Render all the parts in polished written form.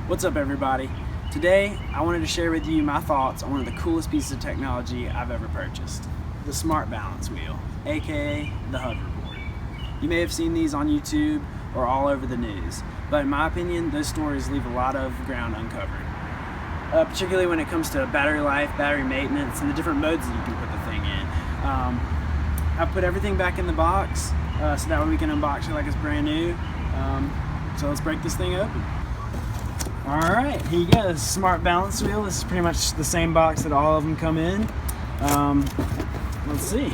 What's up, everybody? Today I wanted to share with you my thoughts on one of the coolest pieces of technology I've ever purchased, the Smart Balance Wheel, aka the Hoverboard. You may have seen these on YouTube or all over the news, but in my opinion those stories leave a lot of ground uncovered, particularly when it comes to battery life, battery maintenance, and the different modes that you can put the thing in. I put everything back in the box so that way we can unbox it like it's brand new. So let's break this thing open. Alright, here you go, this Smart Balance Wheel. This is pretty much the same box that all of them come in. Let's see.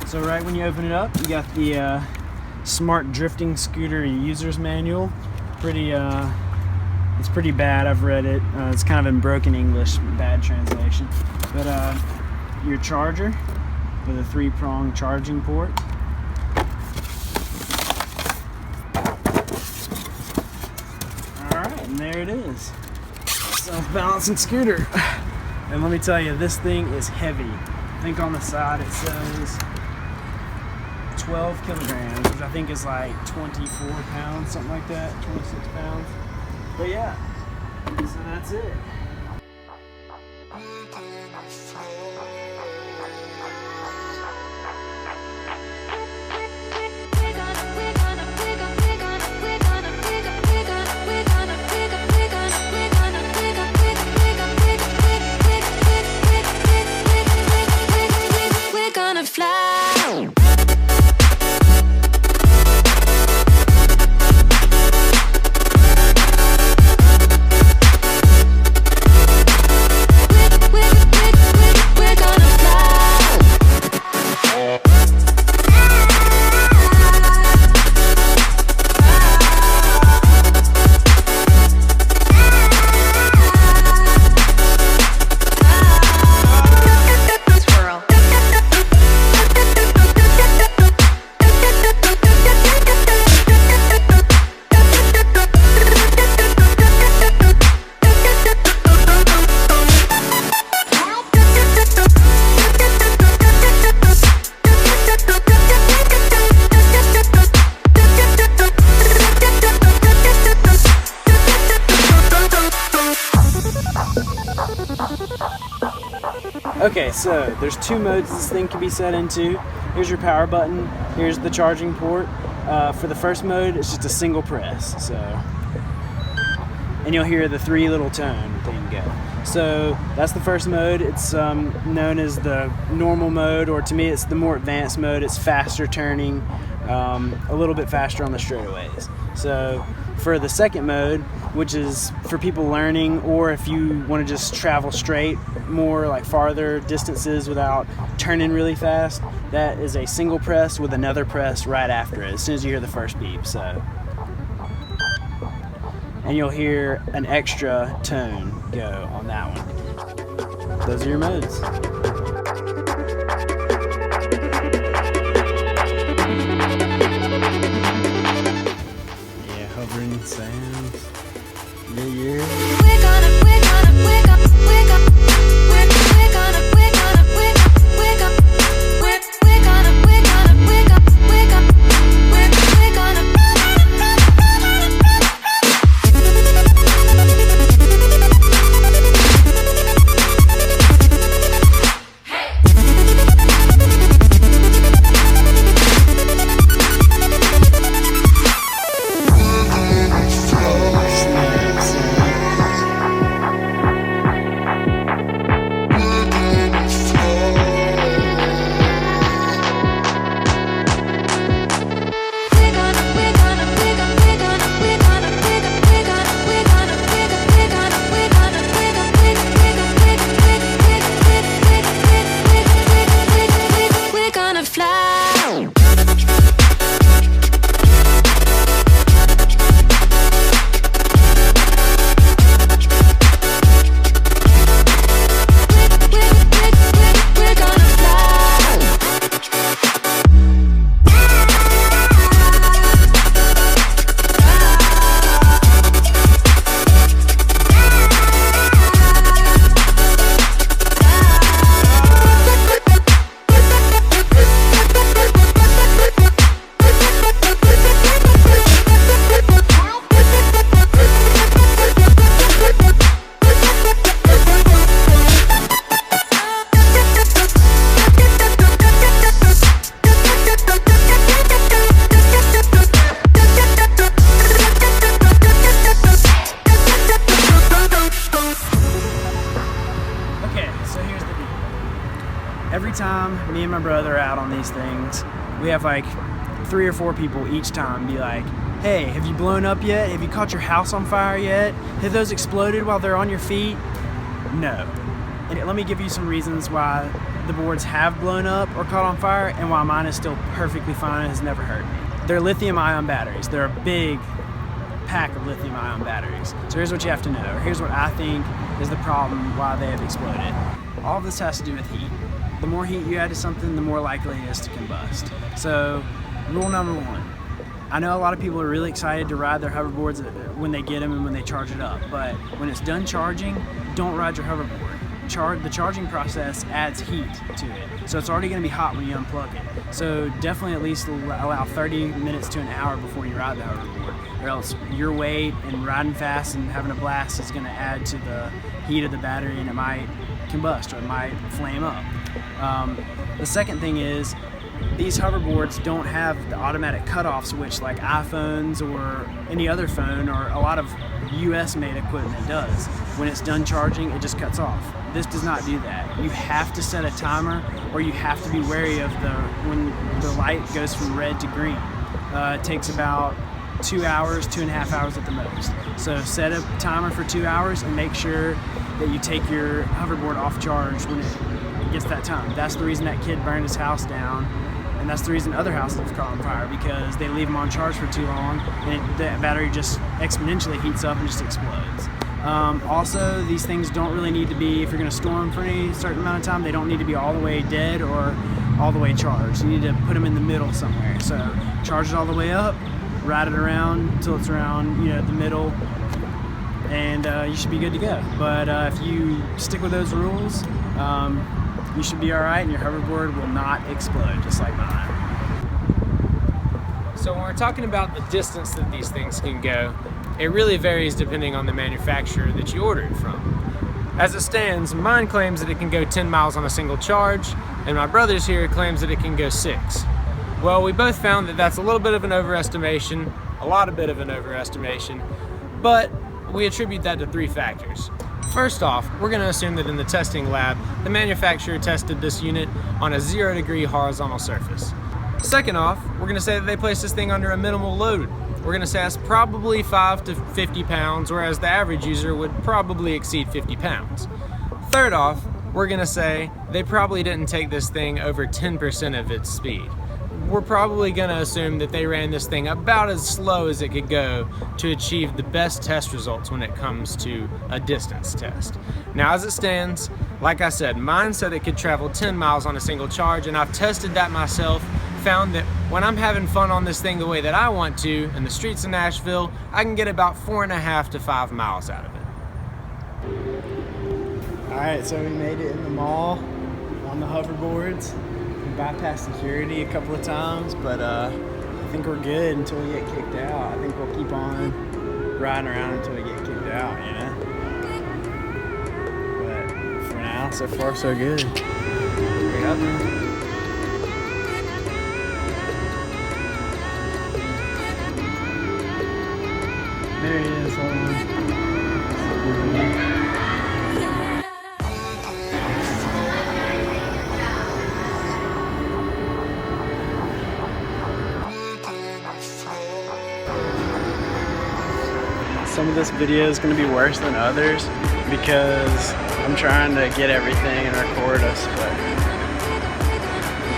So right when you open it up, you got the Smart Drifting Scooter User's Manual. It's pretty bad, I've read it. It's kind of in broken English, bad translation. But your charger with a 3-prong charging port. And there it is, self-balancing scooter. And let me tell you, this thing is heavy. I think on the side it says 12 kilograms, which I think is like 24 pounds, something like that, 26 pounds. But yeah, so that's it. Okay, so there's 2 modes this thing can be set into. Here's your power button, here's the charging port. For the first mode, it's just a single press, so. And you'll hear the 3 little tone thing go. So that's the first mode. It's known as the normal mode, or to me it's the more advanced mode. It's faster turning, a little bit faster on the straightaways. So for the second mode, which is for people learning, or if you want to just travel straight more like farther distances without turning really fast, that is a single press with another press right after it as soon as you hear the first beep. So, and you'll hear an extra tone go on that one. Those are your modes. Hovering sounds. Yeah. We're gonna wake up. We're gonna wake up. We're gonna wake up. We're gonna wake up. We're gonna. me and my brother are out on these things, we have like 3 or 4 people each time be like, hey, have you blown up yet? Have you caught your house on fire yet? Have those exploded while they're on your feet? No. And let me give you some reasons why the boards have blown up or caught on fire and why mine is still perfectly fine and has never hurt me. They're lithium-ion batteries. They're a big pack of lithium-ion batteries. So here's what you have to know. Here's what I think is the problem why they have exploded. All of this has to do with heat. The more heat you add to something, the more likely it is to combust. So rule number 1. I know a lot of people are really excited to ride their hoverboards when they get them and when they charge it up, but when it's done charging, don't ride your hoverboard. The charging process adds heat to it, so it's already going to be hot when you unplug it. So definitely at least allow 30 minutes to an hour before you ride the hoverboard, or else your weight and riding fast and having a blast is going to add to the heat of the battery and it might combust or it might flame up. The second thing is, these hoverboards don't have the automatic cutoff switch like iPhones or any other phone or a lot of US made equipment does. When it's done charging, it just cuts off. This does not do that. You have to set a timer, or you have to be wary of when the light goes from red to green. It takes about 2 hours, 2.5 hours at the most. So set a timer for 2 hours and make sure that you take your hoverboard off charge when it gets that time. That's the reason that kid burned his house down. And that's the reason other houses have caught on fire, because they leave them on charge for too long and the battery just exponentially heats up and just explodes. Also, these things don't really need to be, if you're going to store them for any certain amount of time, they don't need to be all the way dead or all the way charged. You need to put them in the middle somewhere. So charge it all the way up, ride it around until it's around the middle, and you should be good to go. But if you stick with those rules, you should be alright and your hoverboard will not explode, just like mine. So when we're talking about the distance that these things can go, it really varies depending on the manufacturer that you order it from. As it stands, mine claims that it can go 10 miles on a single charge, and my brother's here claims that it can go 6. Well, we both found that that's a little bit of an overestimation, a lot of bit of an overestimation, but we attribute that to 3 factors. First off, we're going to assume that in the testing lab, the manufacturer tested this unit on a 0-degree horizontal surface. Second off, we're going to say that they placed this thing under a minimal load. We're going to say that's probably 5 to 50 pounds, whereas the average user would probably exceed 50 pounds. Third off, we're going to say they probably didn't take this thing over 10% of its speed. We're probably going to assume that they ran this thing about as slow as it could go to achieve the best test results when it comes to a distance test. Now, as it stands, like I said, mine said it could travel 10 miles on a single charge, and I've tested that myself, found that when I'm having fun on this thing the way that I want to in the streets of Nashville, I can get about 4.5 to 5 miles out of it. Alright, so we made it in the mall on the hoverboards. We bypassed security a couple of times, but I think we're good until we get kicked out. I think we'll keep on riding around until we get kicked out, But for now, so far so good. Yep. There he is, hold on. Some of this video is going to be worse than others because I'm trying to get everything and record us,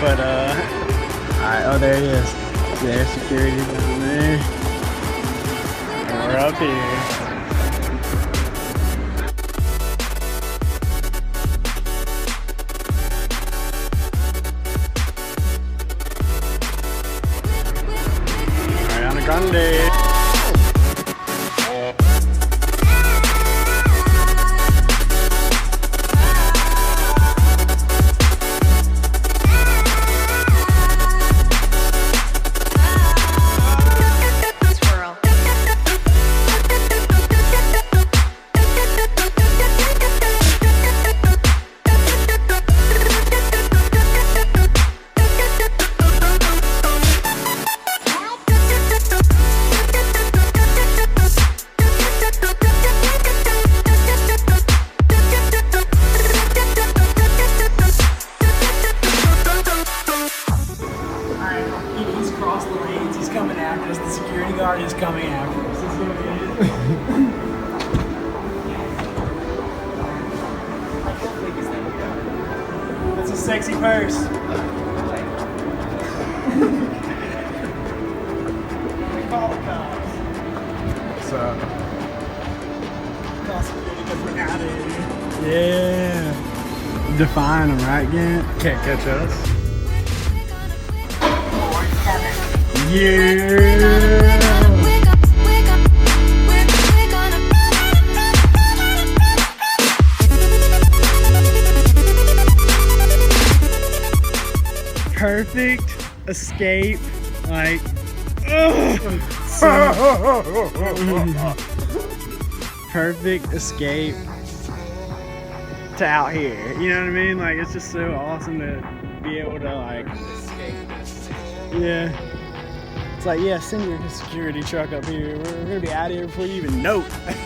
but alright, oh there he is. There's security down there. We're up here. Ariana Grande. That's a sexy purse. Call the cops. So, Yeah. Define them, right, Gant? can't catch us. Yeah. Perfect escape, like, perfect escape to out here. You know what I mean? Like, it's just so awesome to be able to, like, yeah. It's like, yeah, send your security truck up here. We're gonna be out of here before you even know it.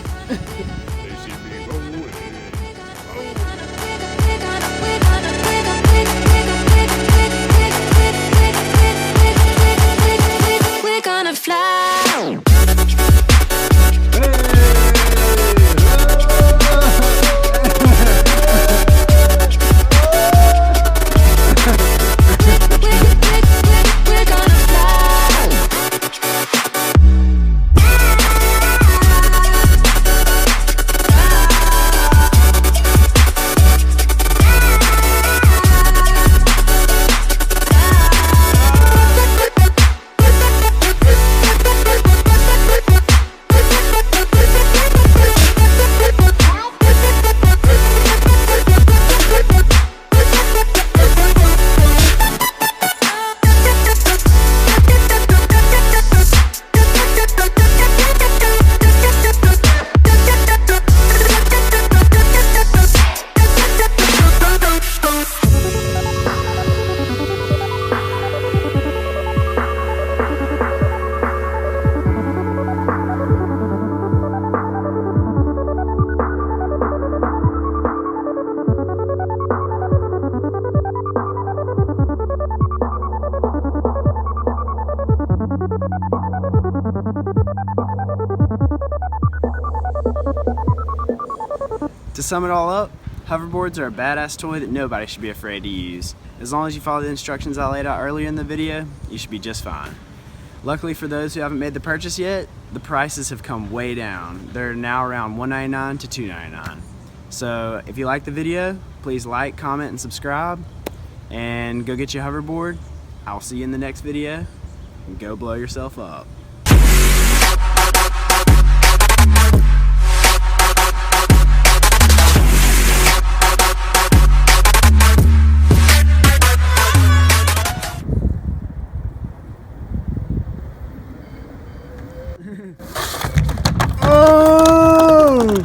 We're gonna fly. To sum it all up, hoverboards are a badass toy that nobody should be afraid to use. As long as you follow the instructions I laid out earlier in the video, you should be just fine. Luckily for those who haven't made the purchase yet, the prices have come way down. They're now around $199 to $299. So if you like the video, please like, comment, and subscribe, and go get your hoverboard. I'll see you in the next video, and go blow yourself up.